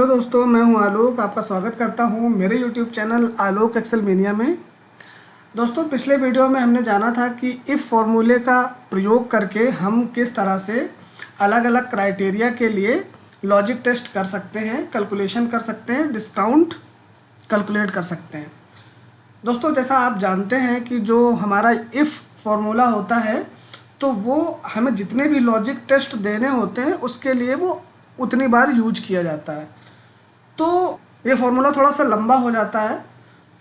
Hello दोस्तों, मैं हूं आलोक। आपका स्वागत करता हूं मेरे यूट्यूब चैनल आलोक एक्सेल मीनिया में। दोस्तों, पिछले वीडियो में हमने जाना था कि इफ़ फॉर्मूले का प्रयोग करके हम किस तरह से अलग अलग क्राइटेरिया के लिए लॉजिक टेस्ट कर सकते हैं, कैलकुलेशन कर सकते हैं, डिस्काउंट कैलकुलेट कर सकते हैं। दोस्तों, जैसा आप जानते हैं कि जो हमारा इफ़ फॉर्मूला होता है तो वो हमें जितने भी लॉजिक टेस्ट देने होते हैं उसके लिए वो उतनी बार यूज किया जाता है। तो ये फॉर्मूला थोड़ा सा लंबा हो जाता है,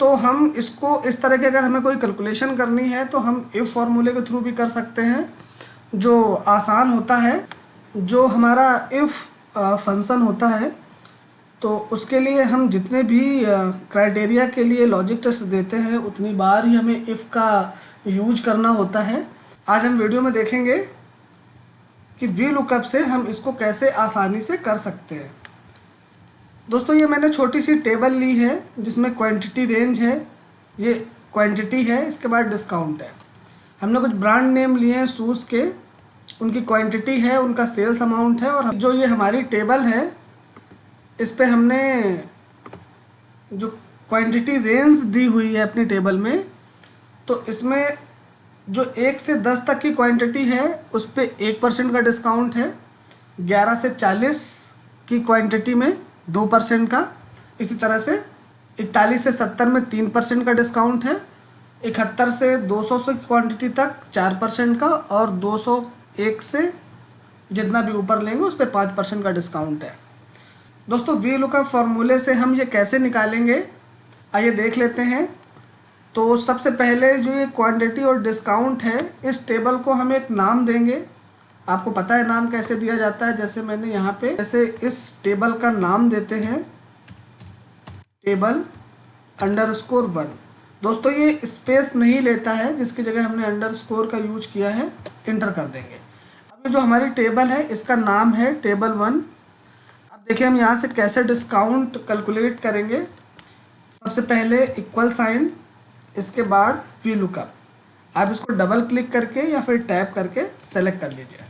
तो हम इसको इस तरह के अगर हमें कोई कैलकुलेशन करनी है तो हम इफ़ फार्मूले के थ्रू भी कर सकते हैं, जो आसान होता है। जो हमारा इफ़ फंक्शन होता है तो उसके लिए हम जितने भी क्राइटेरिया के लिए लॉजिक टेस्ट देते हैं उतनी बार ही हमें इफ़ का यूज करना होता है। आज हम वीडियो में देखेंगे कि वी लुकअप से हम इसको कैसे आसानी से कर सकते हैं। दोस्तों, ये मैंने छोटी सी टेबल ली है जिसमें क्वांटिटी रेंज है, ये क्वांटिटी है, इसके बाद डिस्काउंट है। हमने कुछ ब्रांड नेम लिए हैं शूज़ के, उनकी क्वांटिटी है, उनका सेल्स अमाउंट है। और जो ये हमारी टेबल है इस पे हमने जो क्वांटिटी रेंज दी हुई है अपनी टेबल में, तो इसमें जो 1 से 10 तक की क्वांटिटी है उस पे 1% का डिस्काउंट है। 11 से 40 की क्वांटिटी में 2% का। इसी तरह से 41 से 70 में 3% का डिस्काउंट है। 71 से 200 से क्वांटिटी तक 4% का, और 201 से जितना भी ऊपर लेंगे उस पर 5% का डिस्काउंट है। दोस्तों, वी लुकअप फॉर्मूले से हम ये कैसे निकालेंगे, आइए देख लेते हैं। तो सबसे पहले जो ये क्वांटिटी और डिस्काउंट है, इस टेबल को हम एक नाम देंगे। आपको पता है नाम कैसे दिया जाता है, जैसे मैंने यहाँ पे जैसे इस टेबल का नाम देते हैं टेबल अंडरस्कोर 1। दोस्तों, ये स्पेस नहीं लेता है, जिसकी जगह हमने अंडरस्कोर का यूज किया है, इंटर कर देंगे। अब ये जो हमारी टेबल है इसका नाम है टेबल 1। अब देखिए हम यहाँ से कैसे डिस्काउंट कैलकुलेट करेंगे। सबसे पहले इक्वल साइन, इसके बाद वी लुकअप। आप इसको डबल क्लिक करके या फिर टैप करके सेलेक्ट कर लीजिए।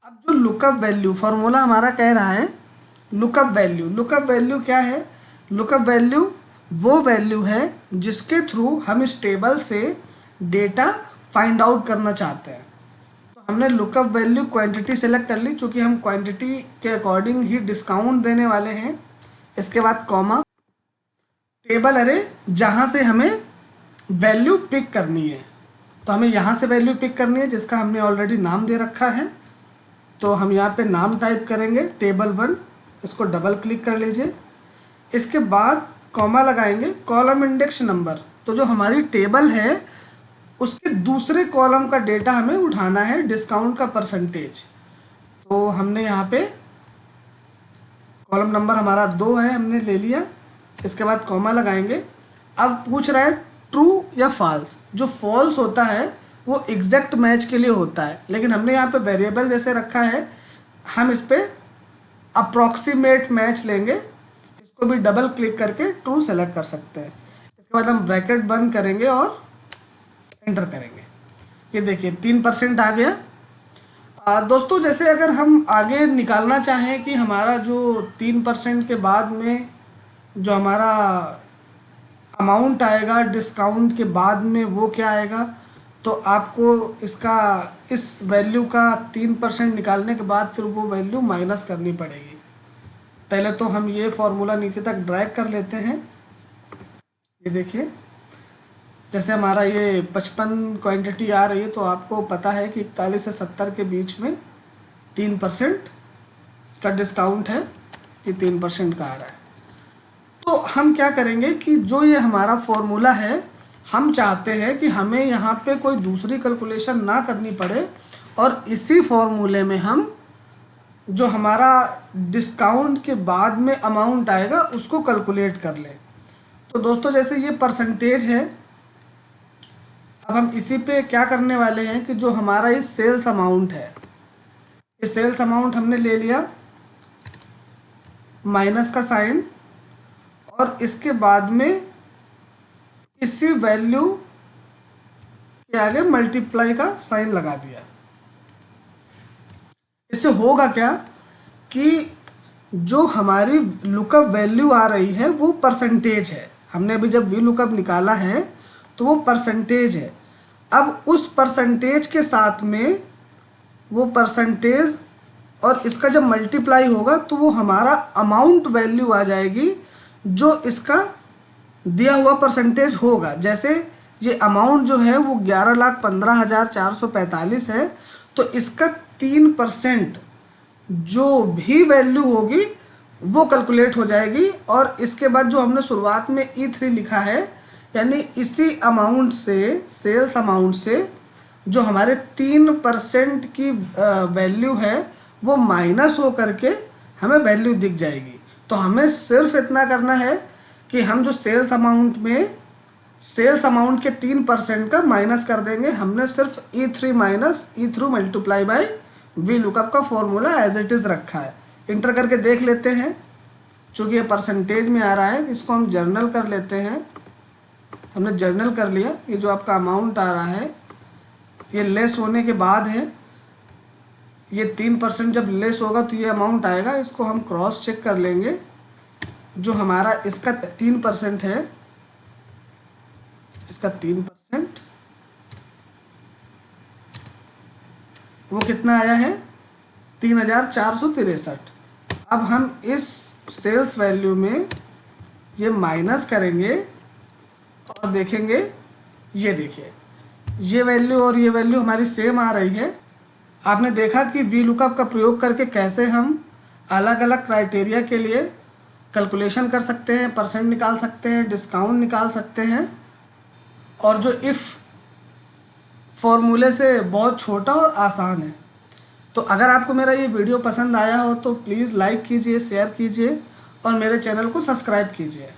अब जो लुकअप वैल्यू फॉर्मूला हमारा कह रहा है, लुकअप वैल्यू क्या है? लुकअप वैल्यू वो वैल्यू है जिसके थ्रू हम इस टेबल से डेटा फाइंड आउट करना चाहते हैं। तो हमने लुकअप वैल्यू क्वांटिटी सेलेक्ट कर ली, चूँकि हम क्वांटिटी के अकॉर्डिंग ही डिस्काउंट देने वाले हैं। इसके बाद कॉमा, टेबल अरे जहाँ से हमें वैल्यू पिक करनी है। तो हमें यहाँ से वैल्यू पिक करनी है जिसका हमने ऑलरेडी नाम दे रखा है। तो हम यहाँ पे नाम टाइप करेंगे टेबल 1, इसको डबल क्लिक कर लीजिए। इसके बाद कॉमा लगाएंगे, कॉलम इंडेक्स नंबर। तो जो हमारी टेबल है उसके दूसरे कॉलम का डेटा हमें उठाना है, डिस्काउंट का परसेंटेज। तो हमने यहाँ पे कॉलम नंबर हमारा 2 है, हमने ले लिया। इसके बाद कॉमा लगाएंगे। अब पूछ रहा है ट्रू या फॉल्स। जो फॉल्स होता है वो एग्जैक्ट मैच के लिए होता है, लेकिन हमने यहाँ पे वेरिएबल जैसे रखा है, हम इस पर अप्रॉक्सीमेट मैच लेंगे। इसको भी डबल क्लिक करके ट्रू सेलेक्ट कर सकते हैं। इसके बाद हम ब्रैकेट बंद करेंगे और एंटर करेंगे। ये देखिए 3% आ गया। दोस्तों, जैसे अगर हम आगे निकालना चाहें कि हमारा जो 3% के बाद में जो हमारा अमाउंट आएगा डिस्काउंट के बाद में वो क्या आएगा, तो आपको इसका इस वैल्यू का 3% निकालने के बाद फिर वो वैल्यू माइनस करनी पड़ेगी। पहले तो हम ये फॉर्मूला नीचे तक ड्रैग कर लेते हैं। ये देखिए, जैसे हमारा ये 55 क्वांटिटी आ रही है, तो आपको पता है कि 41 से 70 के बीच में 3% का डिस्काउंट है, ये 3% का आ रहा है। तो हम क्या करेंगे कि जो ये हमारा फॉर्मूला है, हम चाहते हैं कि हमें यहाँ पे कोई दूसरी कैलकुलेशन ना करनी पड़े, और इसी फॉर्मूले में हम जो हमारा डिस्काउंट के बाद में अमाउंट आएगा उसको कैलकुलेट कर लें। तो दोस्तों, जैसे ये परसेंटेज है, अब हम इसी पे क्या करने वाले हैं कि जो हमारा ये सेल्स अमाउंट है, ये सेल्स अमाउंट हमने ले लिया, माइनस का साइन, और इसके बाद में इसी वैल्यू के आगे मल्टीप्लाई का साइन लगा दिया। इससे होगा क्या कि जो हमारी लुकअप वैल्यू आ रही है वो परसेंटेज है। हमने अभी जब वी लुकअप निकाला है तो वो परसेंटेज है। अब उस परसेंटेज के साथ में वो परसेंटेज और इसका जब मल्टीप्लाई होगा तो वो हमारा अमाउंट वैल्यू आ जाएगी जो इसका दिया हुआ परसेंटेज होगा। जैसे ये अमाउंट जो है वो 11,15,445 है, तो इसका 3% जो भी वैल्यू होगी वो कैलकुलेट हो जाएगी। और इसके बाद जो हमने शुरुआत में E3 लिखा है, यानी इसी अमाउंट से, सेल्स अमाउंट से जो हमारे 3% की वैल्यू है वो माइनस हो करके हमें वैल्यू दिख जाएगी। तो हमें सिर्फ इतना करना है कि हम जो सेल्स अमाउंट में सेल्स अमाउंट के 3% का माइनस कर देंगे। हमने सिर्फ E3 minus E3 multiply by V lookup का फॉर्मूला एज इट इज़ रखा है। इंटर करके देख लेते हैं। चूँकि ये परसेंटेज में आ रहा है, इसको हम जर्नल कर लेते हैं। हमने जर्नल कर लिया। ये जो आपका अमाउंट आ रहा है ये लेस होने के बाद है। ये 3% जब लेस होगा तो ये अमाउंट आएगा। इसको हम क्रॉस चेक कर लेंगे। जो हमारा इसका 3% है, इसका 3% वो कितना आया है, 3,463। अब हम इस सेल्स वैल्यू में ये माइनस करेंगे और देखेंगे, ये देखिए ये वैल्यू और ये वैल्यू हमारी सेम आ रही है। आपने देखा कि वी लुकअप का प्रयोग करके कैसे हम अलग अलग क्राइटेरिया के लिए कैलकुलेशन कर सकते हैं, परसेंट निकाल सकते हैं, डिस्काउंट निकाल सकते हैं, और जो इफ़ फॉर्मूले से बहुत छोटा और आसान है। तो अगर आपको मेरा ये वीडियो पसंद आया हो तो प्लीज़ लाइक कीजिए, शेयर कीजिए और मेरे चैनल को सब्सक्राइब कीजिए।